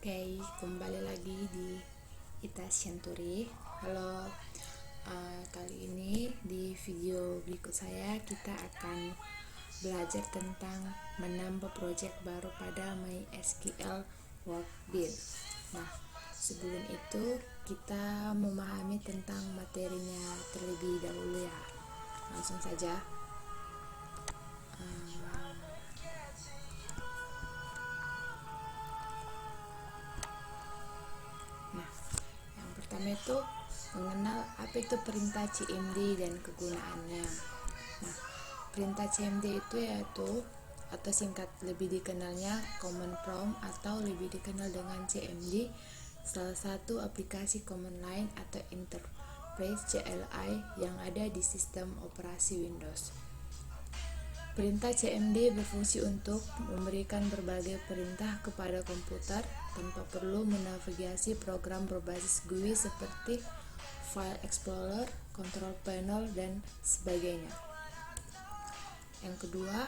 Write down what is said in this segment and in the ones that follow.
Oke, kembali lagi di Ita Shanturi. Halo, kali ini di video berikut saya kita akan belajar tentang menambah project baru pada MySQL Workbench. Nah, sebelum itu kita memahami tentang materinya terlebih dahulu ya. Langsung saja. Nah, yang pertama itu mengenal apa itu perintah CMD dan kegunaannya. Nah, perintah CMD itu yaitu atau singkat lebih dikenalnya Command Prompt atau lebih dikenal dengan CMD, salah satu aplikasi command line atau interface CLI yang ada di sistem operasi Windows. Perintah CMD berfungsi untuk memberikan berbagai perintah kepada komputer tanpa perlu menavigasi program berbasis GUI seperti File Explorer, Control Panel, dan sebagainya. Yang kedua,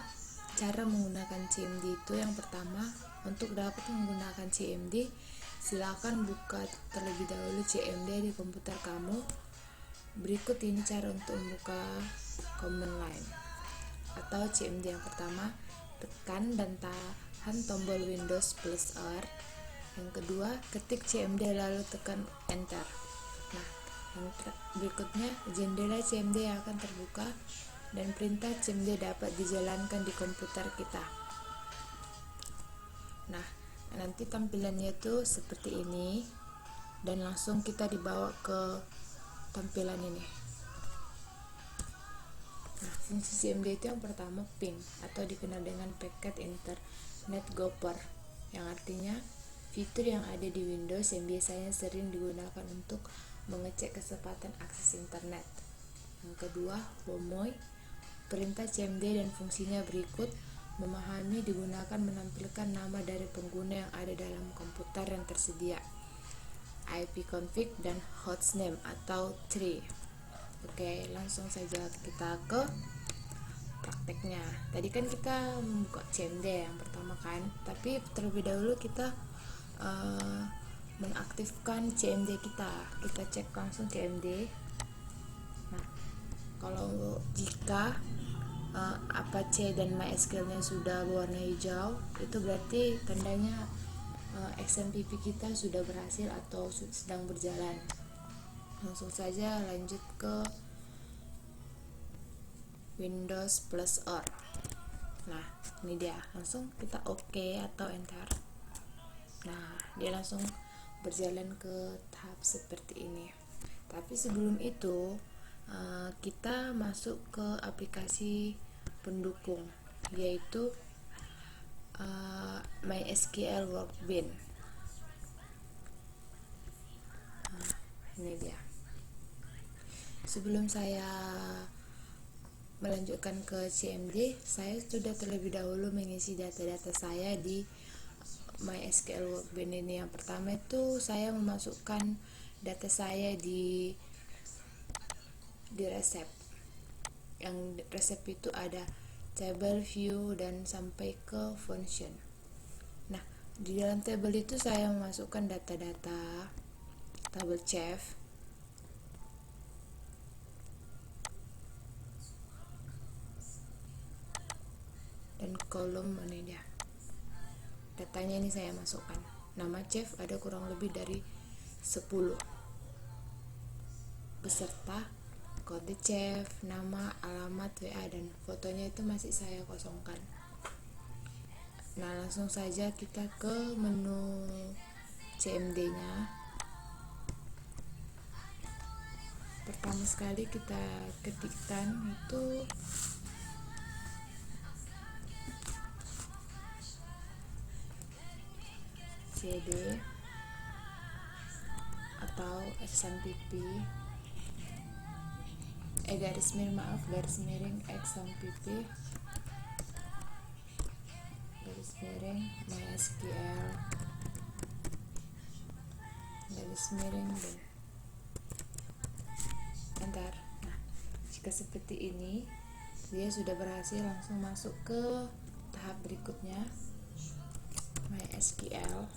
cara menggunakan CMD itu yang pertama, untuk dapat menggunakan CMD, silakan buka terlebih dahulu CMD di komputer kamu. Berikut ini cara untuk membuka command line atau CMD. Yang pertama, tekan dan tahan tombol Windows plus R. Yang kedua, ketik CMD lalu tekan enter. Nah, yang berikutnya jendela CMD yang akan terbuka dan perintah CMD dapat dijalankan di komputer kita. Nah, nanti tampilannya itu seperti ini dan langsung kita dibawa ke tampilan ini. Nah, fungsi CMD itu yang pertama ping atau dikenal dengan Packet Internet Gopher, yang artinya fitur yang ada di Windows yang biasanya sering digunakan untuk mengecek kecepatan akses internet. Yang kedua, WOMOI. Perintah CMD dan fungsinya berikut: memahami digunakan menampilkan nama dari pengguna yang ada dalam komputer yang tersedia, ipconfig dan hostname atau tree. Oke, langsung saja kita ke prakteknya. Tadi kan kita membuka CMD yang pertama kan, tapi terlebih dahulu kita mengaktifkan CMD kita. Kita cek langsung CMD. Nah, kalau jika Apache dan MySQL-nya sudah berwarna hijau, itu berarti tandanya XMPP kita sudah berhasil atau sedang berjalan. Langsung saja lanjut ke Windows plus R. Nah, ini dia, langsung kita OK atau enter. Nah, dia langsung berjalan ke tahap seperti ini. Tapi sebelum itu kita masuk ke aplikasi pendukung, yaitu MySQL Workbench. Ini dia. Sebelum saya melanjutkan ke CMD, saya sudah terlebih dahulu mengisi data-data saya di MySQL Workbench ini. Yang pertama itu saya memasukkan data saya di resep. Yang resep itu ada table, view, dan sampai ke function. Nah, di dalam table itu saya memasukkan data-data table chef, dan kolom ini dia. Datanya ini saya masukkan. Nama chef ada kurang lebih dari 10. Beserta kode chef, nama, alamat, WA, dan fotonya itu masih saya kosongkan. Nah, langsung saja kita ke menu CMD-nya. Pertama sekali kita ketikkan itu cd atau XMPP garis miring XMPP garis miring MySQL garis miring dan enter. Nah, jika seperti ini dia sudah berhasil, langsung masuk ke tahap berikutnya, MySQL.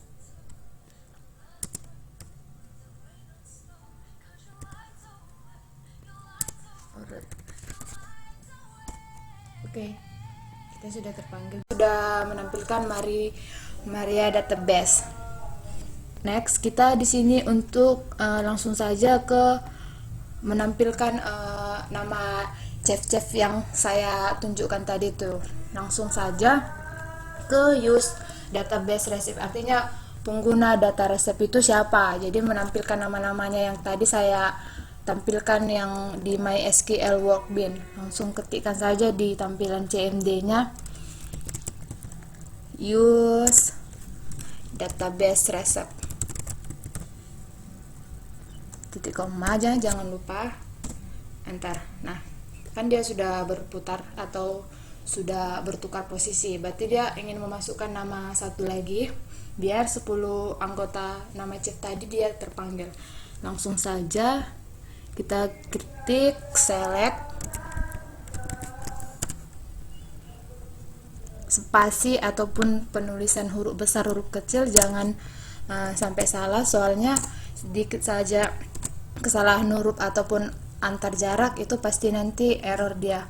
Oke, kita sudah terpanggil, sudah menampilkan Maria Database. Next, kita di sini untuk langsung saja ke menampilkan nama chef-chef yang saya tunjukkan tadi tuh. Langsung saja ke use database resep, artinya pengguna data resep itu siapa. Jadi menampilkan nama-namanya yang tadi saya tampilkan yang di MySQL Workbench. Langsung ketikkan saja di tampilan CMD-nya use database resep. Titik koma aja, jangan lupa enter. Nah, kan dia sudah berputar atau sudah bertukar posisi, berarti dia ingin memasukkan nama satu lagi biar 10 anggota nama chef tadi dia terpanggil. Langsung saja kita ketik select spasi ataupun penulisan huruf besar huruf kecil, jangan sampai salah, soalnya sedikit saja kesalahan huruf ataupun antar jarak itu pasti nanti error dia.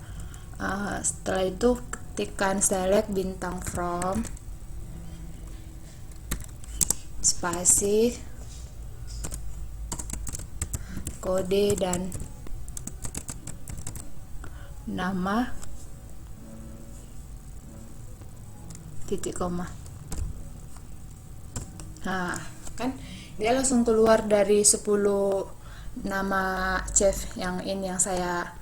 Setelah itu ketikkan select bintang from spasi kode dan nama titik koma. Nah, kan dia langsung keluar dari 10 nama chef yang ini yang saya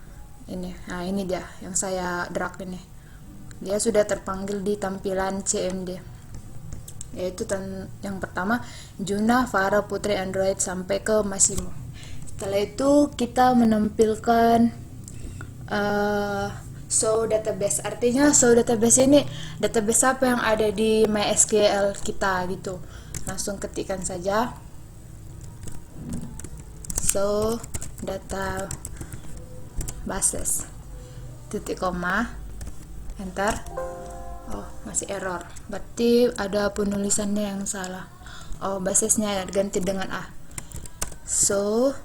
ini. Nah, ini dia yang saya drag ini. Dia sudah terpanggil di tampilan CMD. Yaitu yang pertama Juna, Farah, Putri, Android sampai ke Massimo. Setelah itu kita menampilkan show database, artinya show database ini database apa yang ada di MySQL kita gitu. Langsung ketikkan saja show data bases titik koma enter. Oh, masih error, berarti ada penulisannya yang salah. Oh, basesnya ganti dengan A. So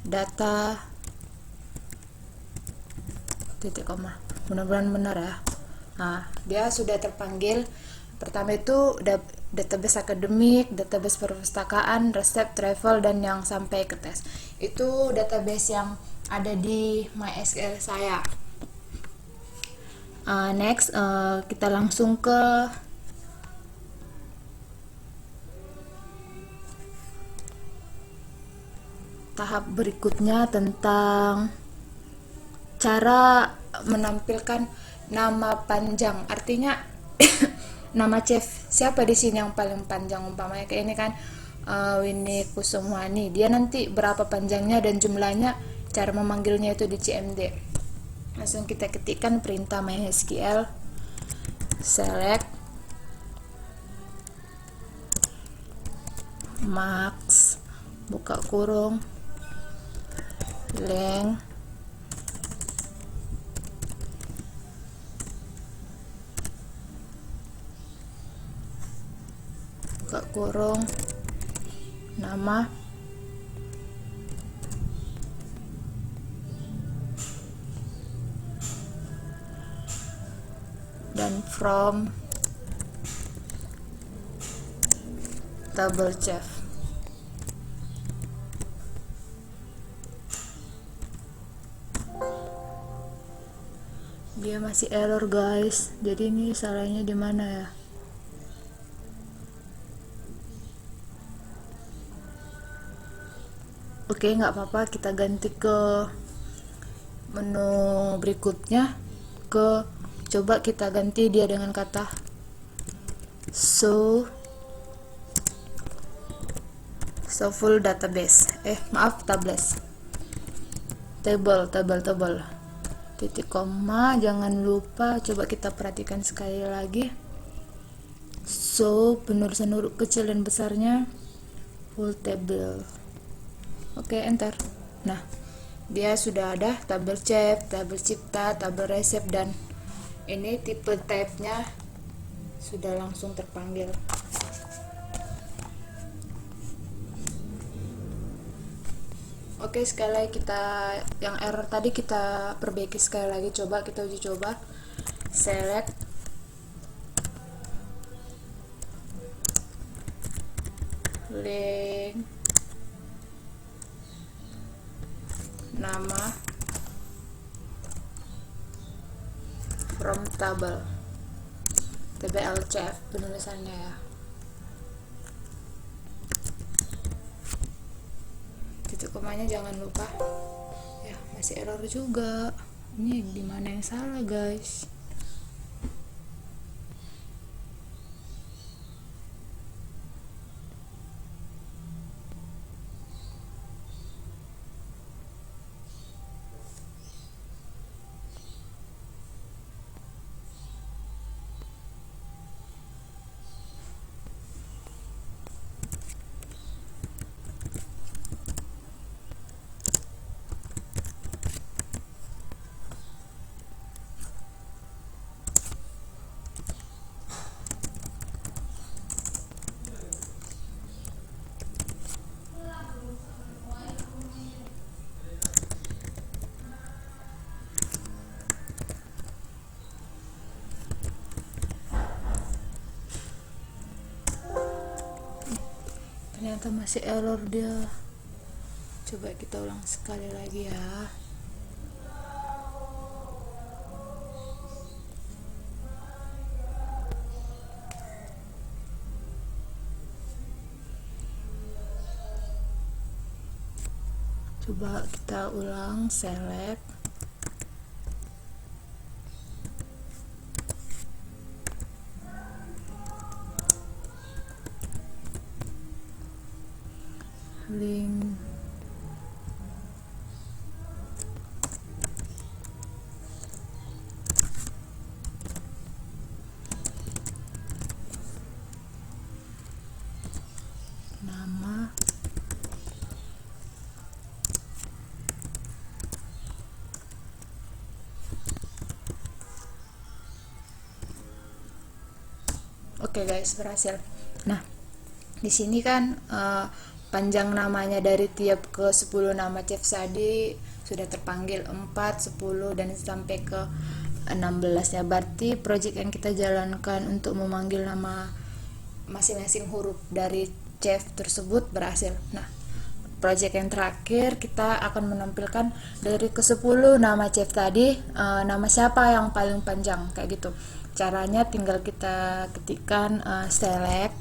data titik koma, mudah-mudahan benar ya. Nah, dia sudah terpanggil. Pertama itu database akademik, database perpustakaan, resep, travel, dan yang sampai ke tes. Itu database yang ada di MySQL saya. Next, kita langsung ke tahap berikutnya tentang cara menampilkan nama panjang, artinya nama chef siapa di sini yang paling panjang, umpamanya kayak ini kan Winnie Kusumwani, dia nanti berapa panjangnya dan jumlahnya, cara memanggilnya itu di CMD. Langsung kita ketikkan perintah MySQL select max buka kurung length buka kurung nama dan from double chef. Dia masih error guys, jadi ini salahnya di mana ya? Oke, nggak apa-apa, kita ganti ke menu berikutnya, coba kita ganti dia dengan kata so full database, table titik koma, jangan lupa, coba kita perhatikan sekali lagi, so penulisan huruf kecil dan besarnya full table. Oke, enter. Nah, dia sudah ada tabel chef, tabel cipta, tabel resep, dan ini tipe type-nya sudah langsung terpanggil. Oke, sekali lagi kita yang error tadi kita perbaiki sekali lagi. Coba kita uji coba. Select link nama from table tblcf penulisannya ya. Titik komanya jangan lupa ya. Masih error juga. Ini dimana yang salah guys? Ternyata masih error dia. Coba kita ulang sekali lagi ya. Coba kita ulang. Select link nama Oke guys, berhasil. Nah, di sini kan panjang namanya dari tiap ke 10 nama chef tadi sudah terpanggil 4, 10 dan sampai ke 16 ya. Berarti project yang kita jalankan untuk memanggil nama masing-masing huruf dari chef tersebut berhasil. Nah, project yang terakhir kita akan menampilkan dari ke 10 nama chef tadi, nama siapa yang paling panjang kayak gitu. Caranya tinggal kita ketikkan select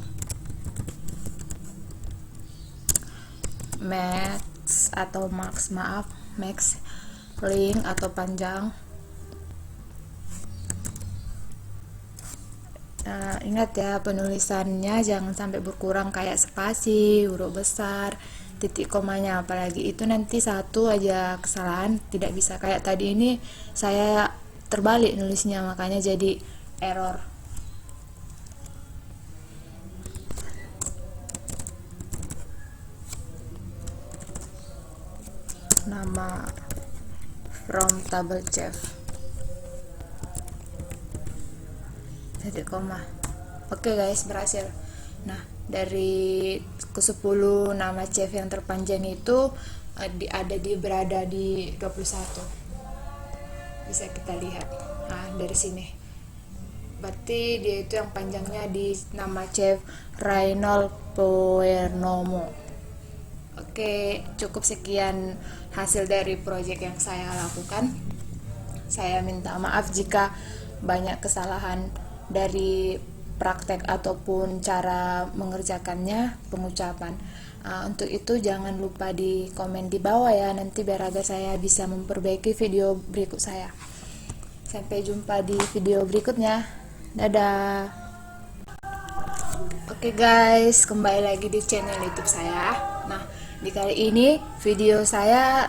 max atau max link atau panjang. Ingat ya, penulisannya jangan sampai berkurang kayak spasi, huruf besar, titik komanya, apalagi itu nanti satu aja kesalahan tidak bisa. Kayak tadi ini saya terbalik nulisnya, makanya jadi error. Nama from table chef, titik koma. Oke guys, berhasil. Nah, dari ke 10 nama chef yang terpanjang itu berada di 21. Bisa kita lihat. Nah, dari sini. Berarti dia itu yang panjangnya di nama chef Reynold Puernomo. Oke, cukup sekian hasil dari proyek yang saya lakukan. Saya minta maaf jika banyak kesalahan dari praktek ataupun cara mengerjakannya, pengucapan. Untuk itu jangan lupa di komen di bawah ya, nanti biar agar saya bisa memperbaiki video berikut saya. Sampai jumpa di video berikutnya. Dadah. Oke guys, kembali lagi di channel YouTube saya. Nah, di kali ini video saya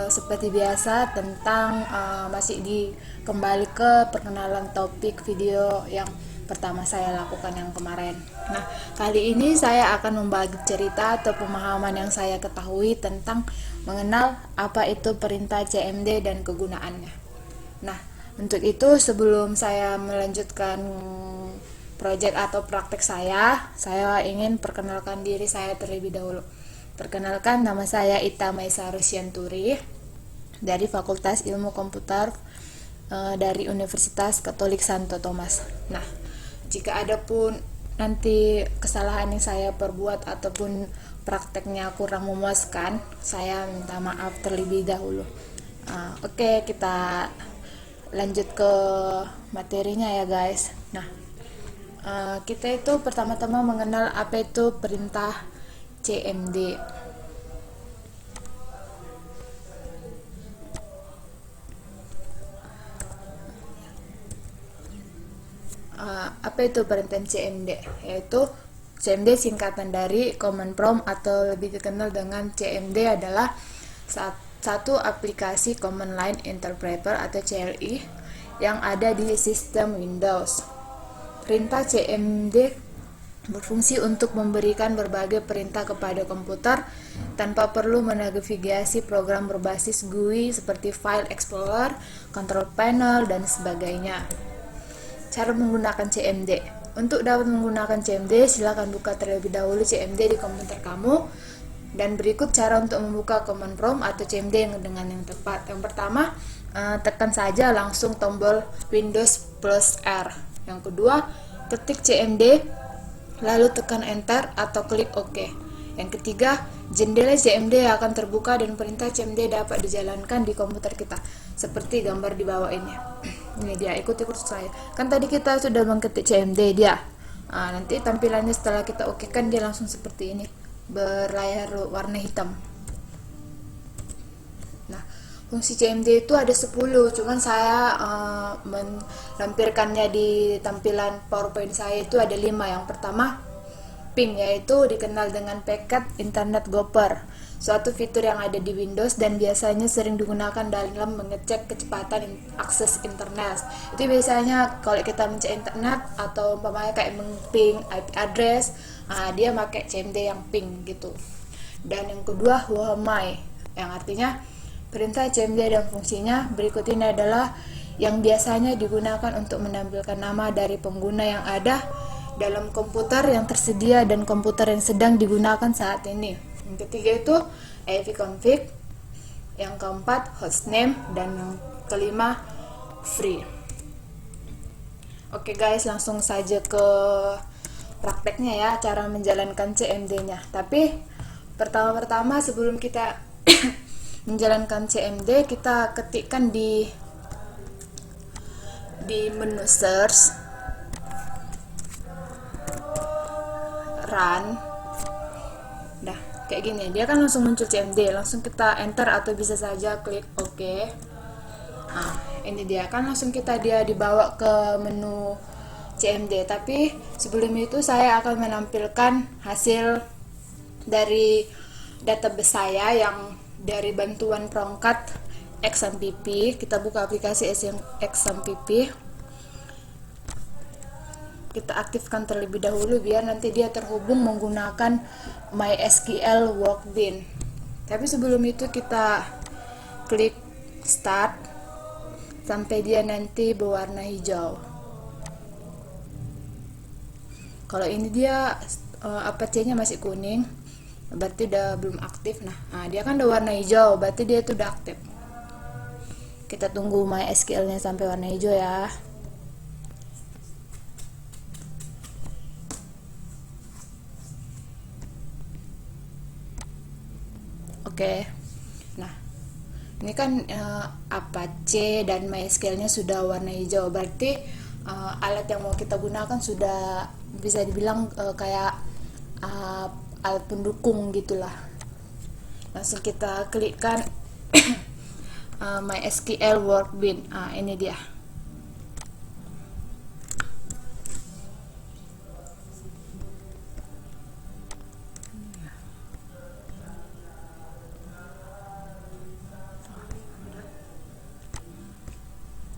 seperti biasa tentang masih kembali ke perkenalan topik video yang pertama saya lakukan yang kemarin. Nah, kali ini saya akan membagi cerita atau pemahaman yang saya ketahui tentang mengenal apa itu perintah CMD dan kegunaannya. Nah, untuk itu sebelum saya melanjutkan proyek atau praktek saya ingin perkenalkan diri saya terlebih dahulu. Perkenalkan, nama saya Ita Maisa Rusyianturi dari Fakultas Ilmu Komputer dari Universitas Katolik Santo Thomas. Nah, jika ada pun nanti kesalahan yang saya perbuat ataupun prakteknya kurang memuaskan, saya minta maaf terlebih dahulu. Oke, kita lanjut ke materinya ya guys. Nah, kita itu pertama-tama mengenal apa itu perintah CMD. Apa itu perintah CMD? Yaitu CMD singkatan dari Command Prompt atau lebih dikenal dengan CMD adalah satu aplikasi Command Line Interpreter atau CLI yang ada di sistem Windows. Perintah CMD berfungsi untuk memberikan berbagai perintah kepada komputer tanpa perlu menavigasi program berbasis GUI seperti File Explorer, Control Panel, dan sebagainya. Cara menggunakan CMD. Untuk dapat menggunakan CMD, silakan buka terlebih dahulu CMD di komputer kamu. Dan berikut cara untuk membuka Command Prompt atau CMD dengan yang tepat. Yang pertama, tekan saja langsung tombol Windows plus R. Yang kedua, ketik CMD, lalu tekan Enter atau klik OK. Yang ketiga, jendela CMD akan terbuka dan perintah CMD dapat dijalankan di komputer kita. Seperti gambar di bawah ini. Ini dia, ikut-ikut saya. Kan tadi kita sudah mengetik CMD dia. Nanti tampilannya setelah kita oke kan dia langsung seperti ini, berlayar warna hitam. Nah, fungsi CMD itu ada 10, cuman saya melampirkannya di tampilan PowerPoint saya itu ada 5. Yang pertama, ping, yaitu dikenal dengan paket Internet Gopher, suatu fitur yang ada di Windows dan biasanya sering digunakan dalam mengecek kecepatan akses internet. Itu biasanya kalau kita mencek internet atau umpamanya kayak meng-ping IP address, dia pakai CMD yang ping gitu. Dan yang kedua, whammy, yang artinya perintah CMD dan fungsinya berikut ini adalah yang biasanya digunakan untuk menampilkan nama dari pengguna yang ada dalam komputer yang tersedia dan komputer yang sedang digunakan saat ini. Yang ketiga itu ipconfig, yang keempat hostname, dan yang kelima free. Oke guys, langsung saja ke prakteknya ya, cara menjalankan CMD-nya. Tapi pertama-tama sebelum kita menjalankan CMD, kita ketikkan di menu search run. Nah, kayak gini, dia kan langsung muncul CMD, langsung kita enter atau bisa saja klik OK. Ini dia kan langsung dia dibawa ke menu CMD. Tapi sebelum itu saya akan menampilkan hasil dari database saya yang dari bantuan perangkat XMPP. Kita buka aplikasi XMPP. Kita aktifkan terlebih dahulu biar nanti dia terhubung menggunakan MySQL Workbench. Tapi sebelum itu kita klik start sampai dia nanti berwarna hijau. Kalau ini dia C-nya masih kuning, berarti udah belum aktif. Nah, dia kan udah warna hijau, berarti dia itu udah aktif. Kita tunggu MySQL-nya sampai warna hijau ya. Oke. Nah, ini kan Apache dan MySQL-nya sudah warna hijau, berarti alat yang mau kita gunakan sudah bisa dibilang kayak alat pendukung gitulah. Langsung kita klikkan MySQL Workbench. Ini dia.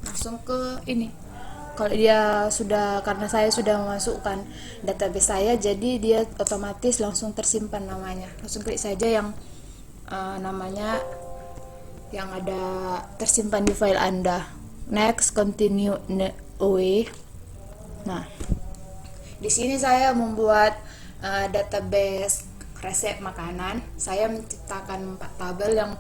Langsung ke ini. Kalau dia sudah, karena saya sudah memasukkan database saya, jadi dia otomatis langsung tersimpan namanya. Langsung klik saja yang namanya yang ada tersimpan di file Anda. Next, continue away. Nah, di sini saya membuat database resep makanan. Saya menciptakan 4 tabel. Yang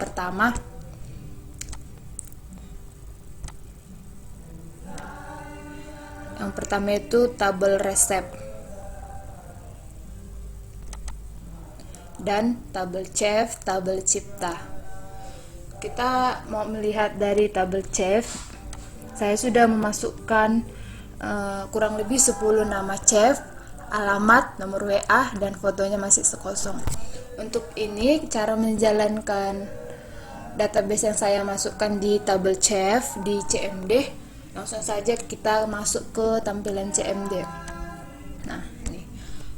pertama itu tabel resep dan tabel chef, tabel cipta. Kita mau melihat dari tabel chef. Saya sudah memasukkan kurang lebih 10 nama chef, alamat, nomor WA, dan fotonya masih sekosong. Untuk ini cara menjalankan database yang saya masukkan di tabel chef di CMD. Langsung saja kita masuk ke tampilan CMD. Nah, ini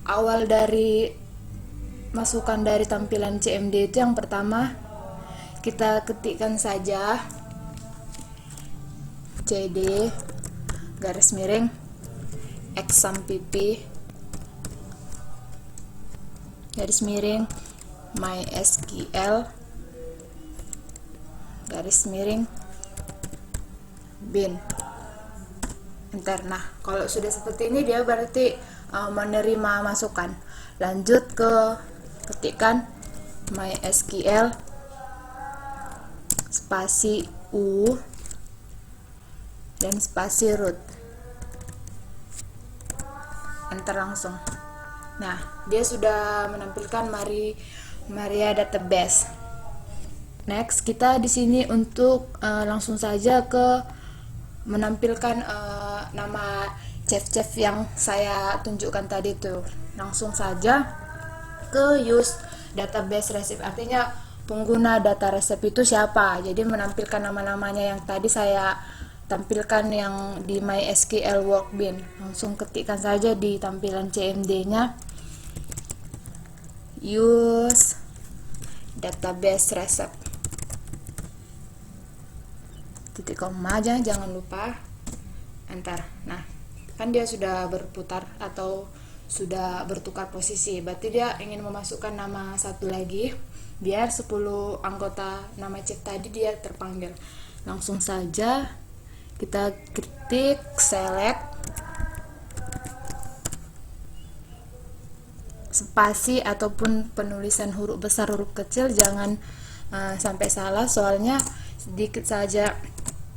awal dari masukan dari tampilan CMD itu yang pertama kita ketikkan saja CD garis miring exampp garis miring mysql garis miring bin, enter. Nah, kalau sudah seperti ini dia berarti menerima masukan. Lanjut ke ketikkan mysql spasi u dan spasi root, enter langsung. Nah, dia sudah menampilkan Maria database. Next, kita di sini untuk langsung saja ke menampilkan nama chef-chef yang saya tunjukkan tadi tuh. Langsung saja ke use database resep, artinya pengguna data resep itu siapa. Jadi menampilkan nama-namanya yang tadi saya tampilkan yang di MySQL Workbench. Langsung ketikkan saja di tampilan CMD-nya use database resep, titik koma aja, jangan lupa, enter. Nah, kan dia sudah berputar atau sudah bertukar posisi, berarti dia ingin memasukkan nama satu lagi biar 10 anggota nama chef tadi dia terpanggil. Langsung saja kita ketik select spasi ataupun penulisan huruf besar huruf kecil, jangan sampai salah, soalnya sedikit saja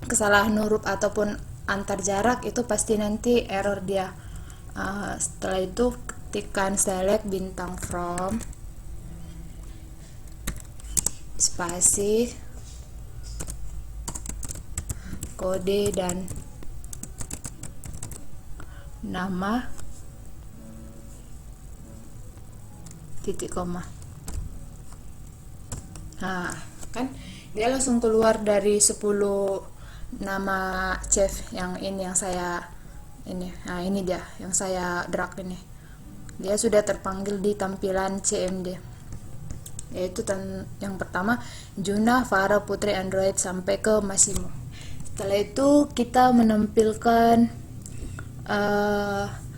kesalahan huruf ataupun antar jarak itu pasti nanti error dia. Setelah itu ketikkan select bintang from spasi kode dan nama titik koma. Nah, kan dia langsung keluar dari 10 nama chef yang ini yang saya ini. Nah, ini dia yang saya drag ini. Dia sudah terpanggil di tampilan CMD. Yaitu yang pertama Juna, Farah, Putri, Android sampai ke Massimo. Setelah itu kita menampilkan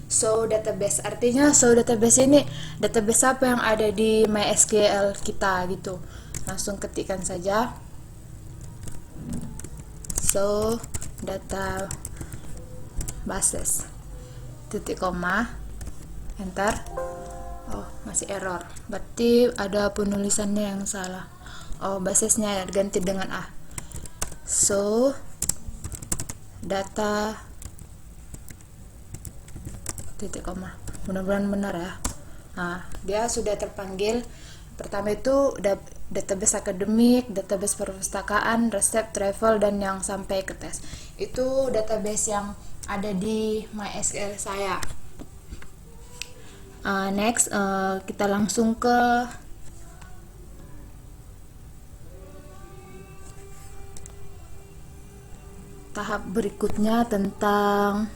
show database. Artinya show database ini database apa yang ada di MySQL kita gitu. Langsung ketikkan saja show databases titik koma, enter. Oh, masih error, berarti ada penulisannya yang salah. Oh, basesnya ganti dengan A. So data titik koma, mudah-mudahan benar ya. Nah, dia sudah terpanggil. Pertama itu database akademik, database perpustakaan, resep, travel, dan yang sampai ke tes. Itu database yang ada di MySQL saya. Next, kita langsung ke tahap berikutnya tentang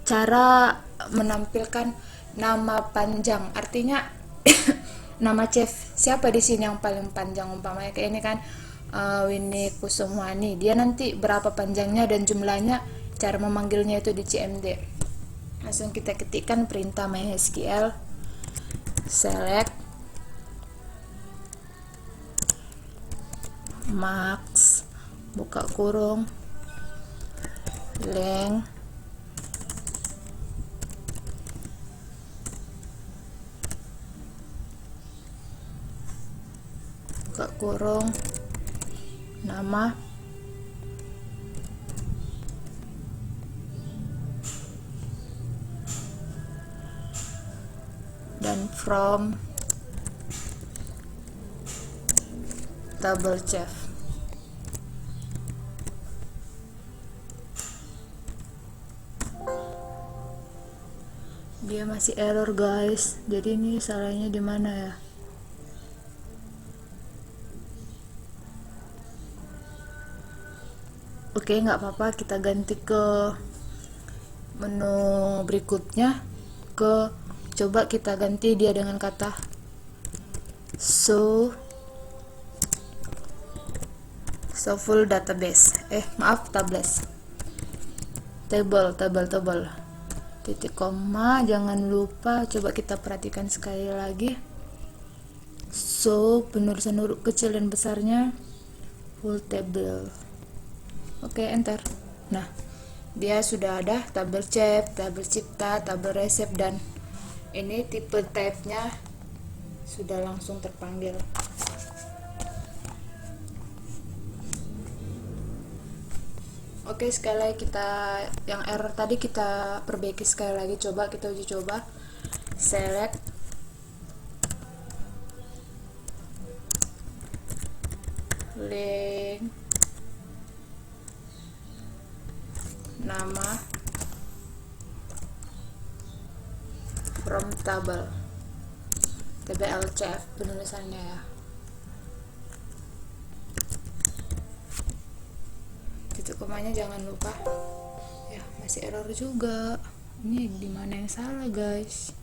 cara menampilkan nama panjang. Artinya nama chef siapa di sini yang paling panjang, umpamanya kayak ini kan Winnie Kusumwani, dia nanti berapa panjangnya dan jumlahnya, cara memanggilnya itu di CMD. Langsung kita ketikkan perintah MySQL select max buka kurung length buka kurung, nama, dan from double chef. Dia masih error guys, jadi ini salahnya di mana ya? Oke, nggak apa-apa, kita ganti ke menu berikutnya. Coba kita ganti dia dengan kata so full database, maaf, tables, table, titik koma, jangan lupa. Coba kita perhatikan sekali lagi, so penulisan huruf kecil dan besarnya full table. Oke, enter. Nah, dia sudah ada tabel chef, tabel cipta, tabel resep, dan ini tipe tab-nya sudah langsung terpanggil. Oke, sekali lagi kita yang error tadi kita perbaiki sekali lagi. Coba kita uji coba. Select link, nama, from table, tbl chef penulisannya ya. Titik komanya jangan lupa. Ya, masih error juga. Ini di mana yang salah, guys?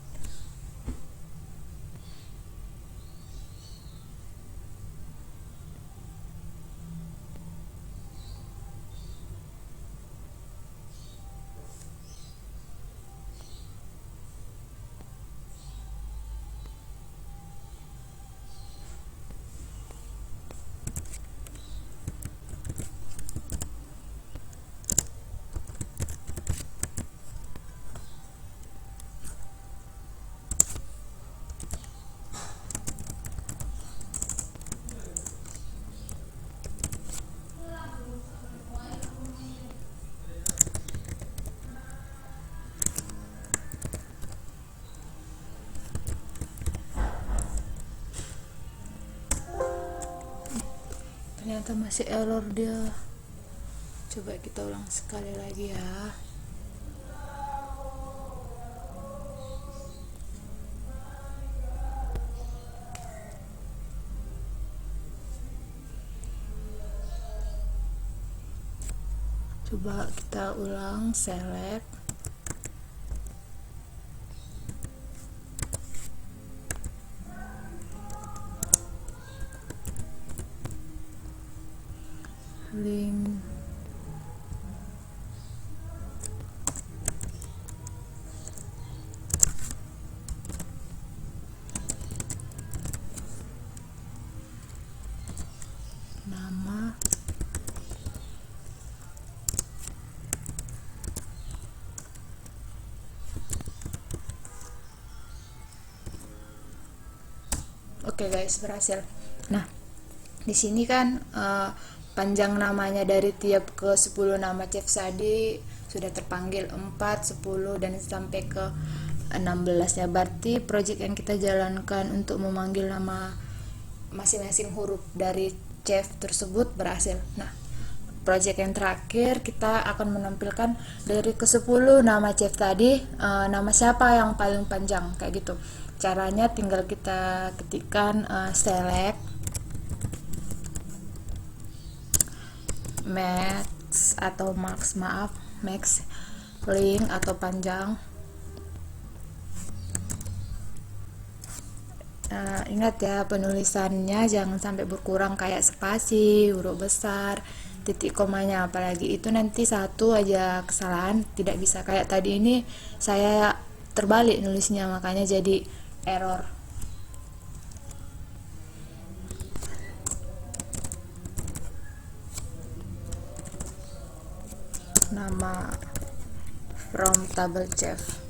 Ternyata masih error dia. Coba kita ulang sekali lagi ya. Coba kita ulang, select link, nama, Oke guys, berhasil. Nah, di sini kan panjang namanya dari tiap ke 10 nama chef tadi sudah terpanggil 4, 10 dan sampai ke 16 ya. Berarti project yang kita jalankan untuk memanggil nama masing-masing huruf dari chef tersebut berhasil. Nah, project yang terakhir kita akan menampilkan dari ke 10 nama chef tadi, nama siapa yang paling panjang kayak gitu. Caranya tinggal kita ketikkan select max atau max link atau panjang. Ingat ya, penulisannya jangan sampai berkurang kayak spasi, huruf besar, titik komanya, apalagi itu nanti satu aja kesalahan tidak bisa. Kayak tadi ini saya terbalik nulisnya, makanya jadi error. Nama from table chef.